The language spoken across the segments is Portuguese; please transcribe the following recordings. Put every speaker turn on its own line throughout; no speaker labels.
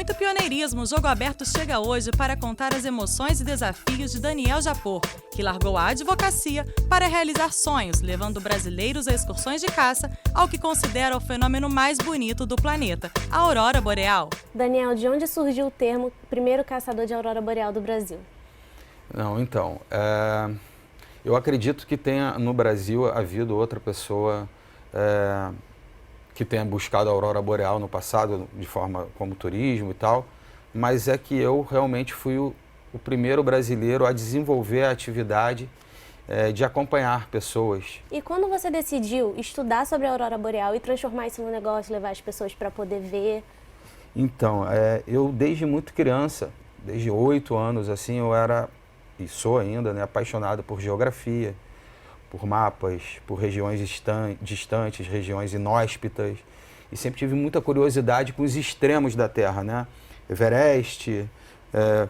muito pioneirismo, o Jogo Aberto chega hoje para contar as emoções e desafios de Daniel Japur, que largou a advocacia para realizar sonhos, levando brasileiros a excursões de caça ao que considera o fenômeno mais bonito do planeta, a aurora boreal.
Daniel, de onde surgiu o termo primeiro caçador de aurora boreal do Brasil?
Eu acredito que tenha no Brasil havido outra pessoa que tenha buscado a aurora boreal no passado, de forma como turismo e tal, mas é que eu realmente fui o primeiro brasileiro a desenvolver a atividade de acompanhar pessoas.
E quando você decidiu estudar sobre a aurora boreal e transformar isso num negócio, levar as pessoas para poder ver?
Então, eu desde muito criança, desde 8 anos, assim, eu era, e sou ainda, né, apaixonado por geografia, por mapas, por regiões distantes, regiões inóspitas, e sempre tive muita curiosidade com os extremos da Terra, né? Everest,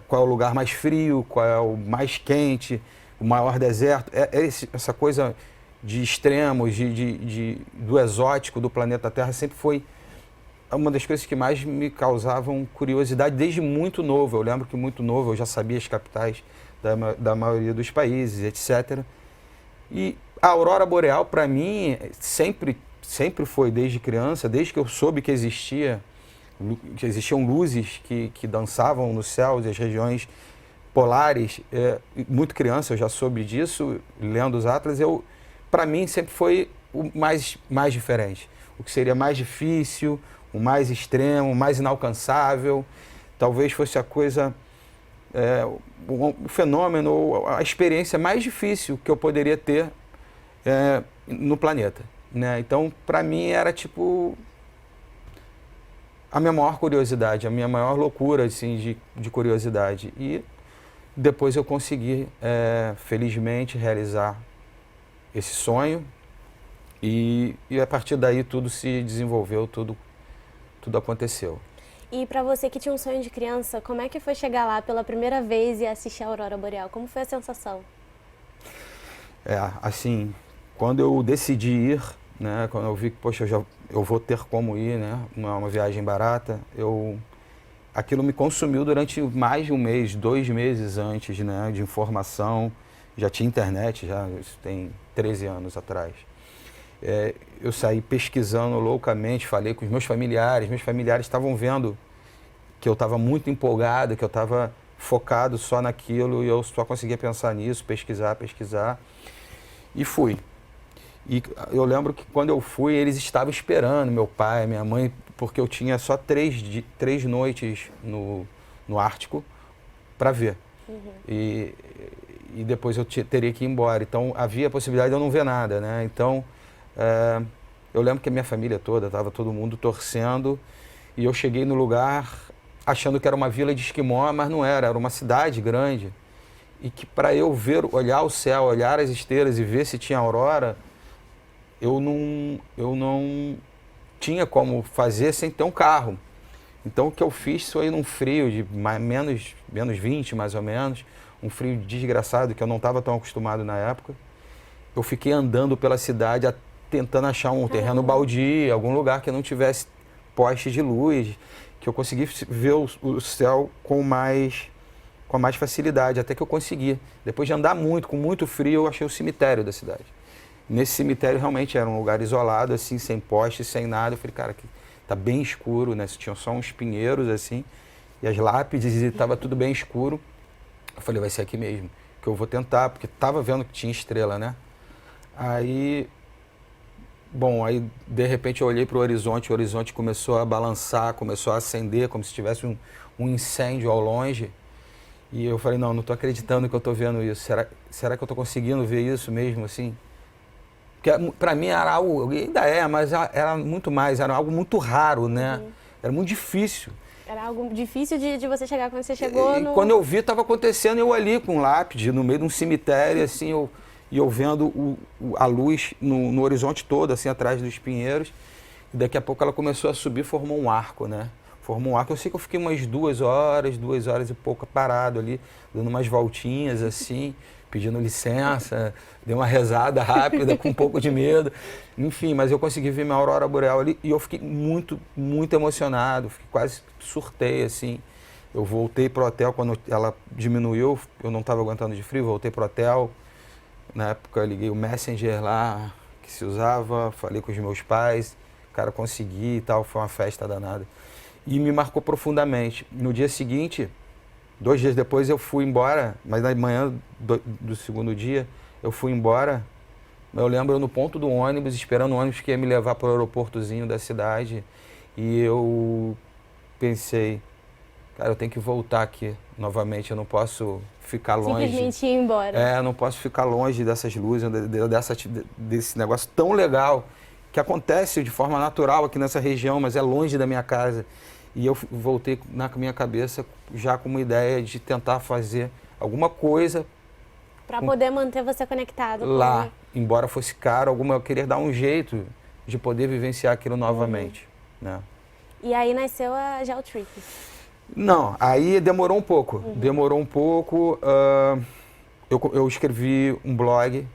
qual é o lugar mais frio, qual é o mais quente, o maior deserto, essa coisa de extremos, do exótico do planeta Terra sempre foi uma das coisas que mais me causavam curiosidade desde muito novo. Eu lembro que muito novo eu já sabia as capitais da maioria dos países, etc. E a aurora boreal, para mim, sempre foi desde criança, desde que eu soube que existiam luzes que dançavam no céu das regiões polares. Muito criança eu já soube disso, lendo os atlas. Para mim, sempre foi o mais diferente. O que seria mais difícil, o mais extremo, o mais inalcançável. Talvez fosse a coisa... o fenômeno, a experiência mais difícil que eu poderia ter no planeta, né? Então, para mim, era tipo a minha maior curiosidade, a minha maior loucura assim, de curiosidade. E depois eu consegui, felizmente, realizar esse sonho e a partir daí tudo se desenvolveu, tudo aconteceu.
E para você que tinha um sonho de criança, como é que foi chegar lá pela primeira vez e assistir a aurora boreal? Como foi a sensação?
Assim, quando eu decidi ir, né, quando eu vi que, poxa, eu vou ter como ir, né, uma viagem barata, aquilo me consumiu durante mais de um mês, 2 meses antes, né, de informação. Já tinha internet, isso tem 13 anos atrás. Eu saí pesquisando loucamente, falei com os meus familiares estavam vendo que eu estava muito empolgado, que eu estava focado só naquilo e eu só conseguia pensar nisso, pesquisar. E fui. E eu lembro que quando eu fui, eles estavam esperando, meu pai, minha mãe, porque eu tinha só 3 noites no Ártico para ver. Uhum. E depois eu teria que ir embora. Então havia a possibilidade de eu não ver nada, né? Então... eu lembro que a minha família toda, estava todo mundo torcendo e eu cheguei no lugar achando que era uma vila de esquimó, mas não era uma cidade grande e que para eu olhar o céu, olhar as estrelas e ver se tinha aurora, eu não tinha como fazer sem ter um carro. Então o que eu fiz foi num frio de menos 20 mais ou menos, um frio desgraçado que eu não estava tão acostumado na época. Eu fiquei andando pela cidade tentando achar um terreno baldio, algum lugar que não tivesse poste de luz, que eu conseguisse ver o céu com mais facilidade, até que eu consegui. Depois de andar muito, com muito frio, eu achei o cemitério da cidade. Nesse cemitério realmente era um lugar isolado, assim, sem poste, sem nada. Eu falei, cara, aqui tá bem escuro, né? Tinham só uns pinheiros, assim, e as lápides, e estava tudo bem escuro. Eu falei, vai ser aqui mesmo, que eu vou tentar, porque estava vendo que tinha estrela, né? Aí de repente eu olhei para o horizonte começou a balançar, começou a acender, como se tivesse um incêndio ao longe. E eu falei, não estou acreditando que eu estou vendo isso. Será que eu estou conseguindo ver isso mesmo, assim? Porque para mim era algo, ainda mas era muito mais, era algo muito raro, né? Uhum. Era muito difícil.
Era algo difícil de você chegar quando você chegou
Quando eu vi, estava acontecendo, eu ali com um lápide, no meio de um cemitério, assim, e eu vendo a luz no horizonte todo, assim, atrás dos pinheiros. E daqui a pouco ela começou a subir, formou um arco, né? Formou um arco. Eu sei que eu fiquei umas 2 horas e pouco parado ali, dando umas voltinhas, assim, pedindo licença, dei uma rezada rápida, com um pouco de medo. Enfim, mas eu consegui ver minha aurora boreal ali e eu fiquei muito, muito emocionado, quase surtei, assim. Eu voltei pro hotel quando ela diminuiu, eu não estava aguentando de frio, voltei pro hotel. Na época eu liguei o Messenger lá, que se usava, falei com os meus pais, cara, consegui e tal, foi uma festa danada. E me marcou profundamente. No dia seguinte, 2 dias depois eu fui embora, mas na manhã do segundo dia eu fui embora. Eu lembro no ponto do ônibus, esperando o ônibus que ia me levar para o aeroportozinho da cidade. E eu pensei, cara, eu tenho que voltar aqui novamente, eu não posso ficar longe.
Simplesmente ir embora.
Eu não posso ficar longe dessas luzes, desse negócio tão legal, que acontece de forma natural aqui nessa região, mas é longe da minha casa. E eu voltei na minha cabeça já com uma ideia de tentar fazer alguma coisa
para poder manter você conectado
lá, embora fosse caro, eu queria dar um jeito de poder vivenciar aquilo novamente, né?
E aí nasceu a Geotrip.
Não, aí demorou um pouco. Eu escrevi um blog,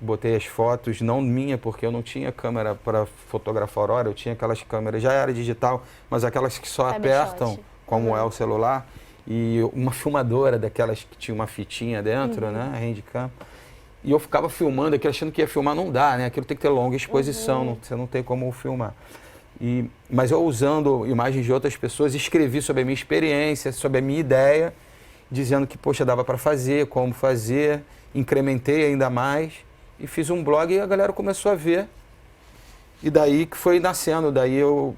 botei as fotos, não minha, porque eu não tinha câmera para fotografar a aurora, eu tinha aquelas câmeras, já era digital, mas aquelas que só apertam, como é o celular, e uma filmadora daquelas que tinha uma fitinha dentro, né, a Handicam. E eu ficava filmando aquilo, achando que ia filmar, não dá, né, aquilo tem que ter longa exposição, você não tem como filmar. Mas eu, usando imagens de outras pessoas, escrevi sobre a minha experiência, sobre a minha ideia, dizendo que, poxa, dava para fazer, como fazer, incrementei ainda mais e fiz um blog e a galera começou a ver. E daí que foi nascendo, daí eu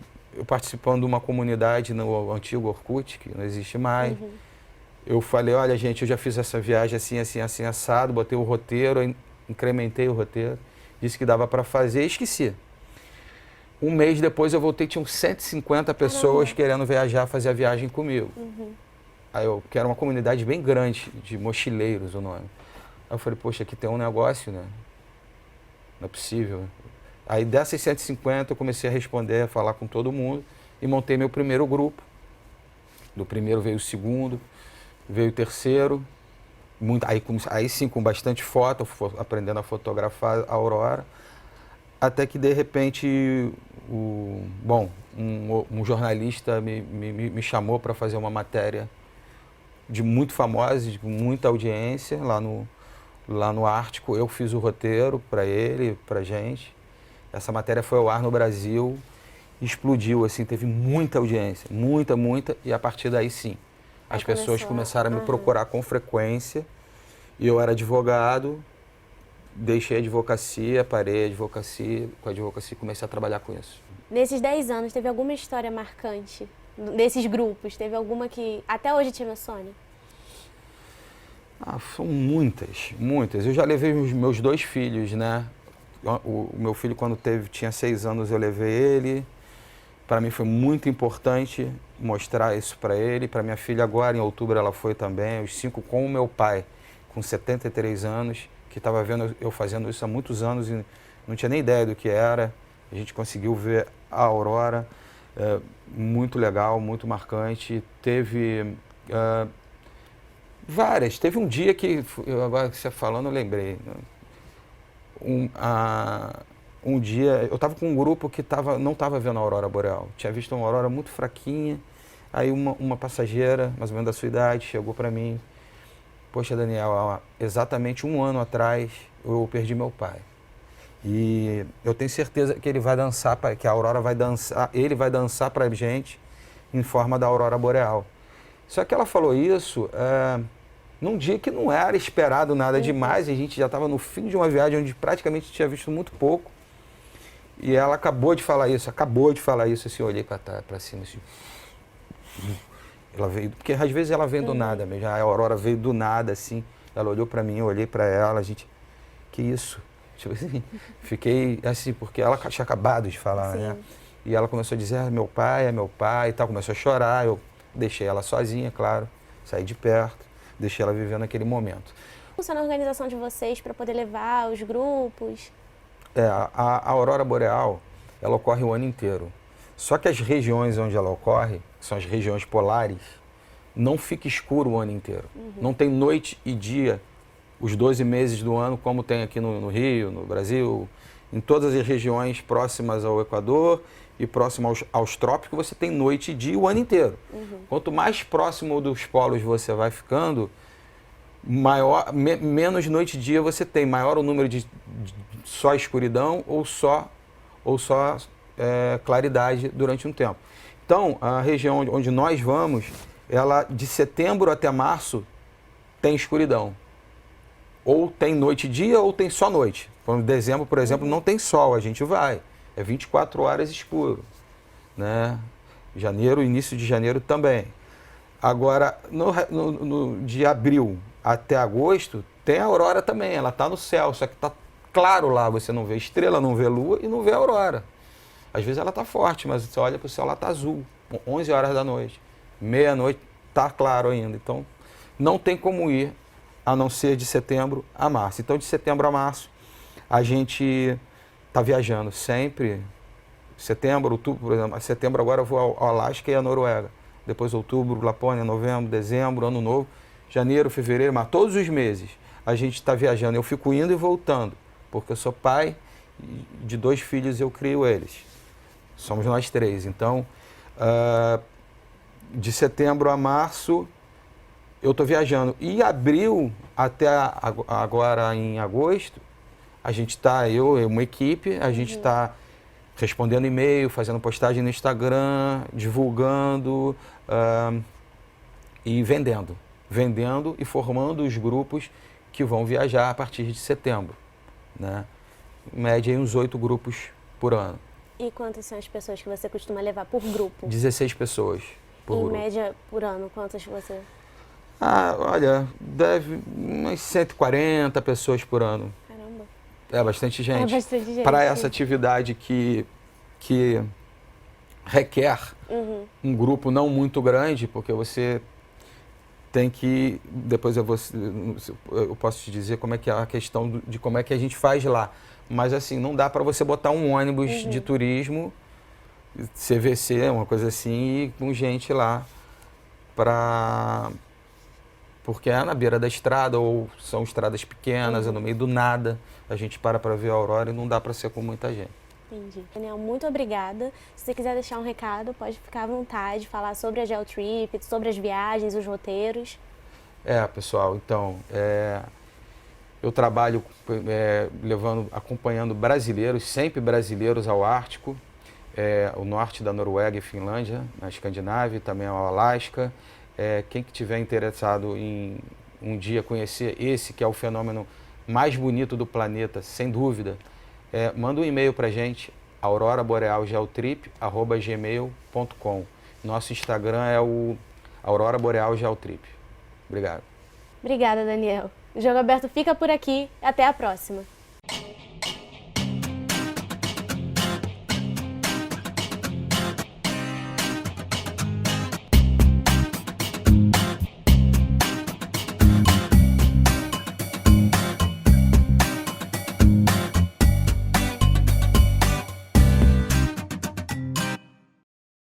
participando de uma comunidade no antigo Orkut, que não existe mais. Eu falei, olha, gente, eu já fiz essa viagem assim, assim, assim, assado, botei o roteiro, incrementei o roteiro, disse que dava para fazer e esqueci. Um mês depois eu voltei, tinham 150 pessoas querendo viajar, fazer a viagem comigo. Aí que era uma comunidade bem grande, de mochileiros o nome. Aí eu falei, poxa, aqui tem um negócio, né? Não é possível. Aí dessas 150 eu comecei a responder, a falar com todo mundo e montei meu primeiro grupo. Do primeiro veio o segundo, veio o terceiro. Aí sim, com bastante foto, aprendendo a fotografar a aurora. Até que, de repente, um jornalista me chamou para fazer uma matéria de muito famosa, de muita audiência, lá no Ártico. Eu fiz o roteiro para ele, para gente. Essa matéria foi ao ar no Brasil, explodiu, assim, teve muita audiência, muita, e a partir daí, sim, as pessoas começaram a me procurar com frequência. E eu era advogado, deixei a advocacia, parei a advocacia, com a advocacia comecei a trabalhar com isso.
Nesses 10 anos, teve alguma história marcante desses grupos? Teve alguma que até hoje te emociona?
São muitas. Eu já levei os meus 2 filhos, né? O meu filho, quando tinha 6 anos, eu levei ele. Para mim foi muito importante mostrar isso para ele. Para minha filha agora, em outubro, ela foi também. Os 5 com o meu pai, com 73 anos. Que estava vendo eu fazendo isso há muitos anos e não tinha nem ideia do que era. A gente conseguiu ver a aurora, muito legal, muito marcante. Teve várias. Teve um dia que, agora que você falando, eu lembrei. Um dia, eu estava com um grupo que não estava vendo a aurora boreal. Tinha visto uma aurora muito fraquinha. Aí uma passageira, mais ou menos da sua idade, chegou para mim. Poxa, Daniel, exatamente 1 ano atrás eu perdi meu pai. E eu tenho certeza que ele vai dançar, que a aurora vai dançar, ele vai dançar pra gente em forma da aurora boreal. Só que ela falou isso num dia que não era esperado nada demais, a gente já estava no fim de uma viagem onde praticamente tinha visto muito pouco. E ela acabou de falar isso, assim, eu olhei para cima, assim. Ela veio, porque às vezes ela vem do nada mesmo, a aurora veio do nada, assim, ela olhou para mim, eu olhei para ela, a gente, que isso? Tipo assim, fiquei assim, porque ela tinha acabado de falar, né? E ela começou a dizer, é meu pai e tal, começou a chorar, eu deixei ela sozinha, claro, saí de perto, deixei ela vivendo aquele momento.
Funciona a organização de vocês para poder levar os grupos?
A aurora boreal, ela ocorre o ano inteiro. Só que as regiões onde ela ocorre, que são as regiões polares, não fica escuro o ano inteiro. Não tem noite e dia os 12 meses do ano, como tem aqui no Rio, no Brasil, em todas as regiões próximas ao Equador e próximas aos trópicos, você tem noite e dia o ano inteiro. Quanto mais próximo dos polos você vai ficando, menos noite e dia você tem, maior o número de só escuridão ou só claridade durante um tempo. Então, a região onde nós vamos, ela de setembro até março tem escuridão. Ou tem noite e dia ou tem só noite. Em dezembro, por exemplo, não tem sol, a gente vai. É 24 horas escuro. Né? Janeiro, início de janeiro também. Agora, de abril até agosto, tem a aurora também, ela está no céu, só que está claro lá, você não vê estrela, não vê lua e não vê a aurora. Às vezes ela está forte, mas você olha para o céu, ela está azul, 11 horas da noite, meia-noite, está claro ainda. Então, não tem como ir, a não ser de setembro a março. Então, de setembro a março, a gente está viajando sempre. Setembro, outubro, por exemplo, setembro agora eu vou ao Alasca e à Noruega. Depois outubro, Lapônia, novembro, dezembro, ano novo, janeiro, fevereiro, mas todos os meses a gente está viajando. Eu fico indo e voltando, porque eu sou pai de 2 filhos e eu crio eles. Somos nós 3. Então, de setembro a março, eu estou viajando. E abril até agora em agosto, a gente está, uma equipe, a gente está respondendo e-mail, fazendo postagem no Instagram, divulgando e vendendo. Vendendo e formando os grupos que vão viajar a partir de setembro. Né? Em média, uns 8 grupos por ano.
E quantas são as pessoas que você costuma levar por grupo?
16 pessoas por grupo.
Em média, por ano, quantas você...
Olha, deve umas 140 pessoas por ano.
Caramba.
É bastante gente.
É bastante gente.
Para essa atividade que requer um grupo não muito grande, porque você tem que... Depois eu posso te dizer como é que é a questão de como é que a gente faz lá. Mas assim, não dá para você botar um ônibus de turismo, CVC, uma coisa assim, e com gente lá porque é na beira da estrada, ou são estradas pequenas, é no meio do nada. A gente para ver a aurora e não dá para ser com muita gente.
Entendi. Daniel, muito obrigada. Se você quiser deixar um recado, pode ficar à vontade, falar sobre a Geotrip, sobre as viagens, os roteiros.
Pessoal, então, eu trabalho acompanhando brasileiros, sempre brasileiros ao Ártico, o norte da Noruega e Finlândia, na Escandinávia, também ao Alasca. Quem que tiver interessado em um dia conhecer esse que é o fenômeno mais bonito do planeta, sem dúvida, manda um e-mail para a gente, auroraborealgeotrip@gmail.com. Nosso Instagram é o Aurora Boreal Geotrip. Obrigado.
Obrigada, Daniel. O Jogo Aberto fica por aqui. Até a próxima.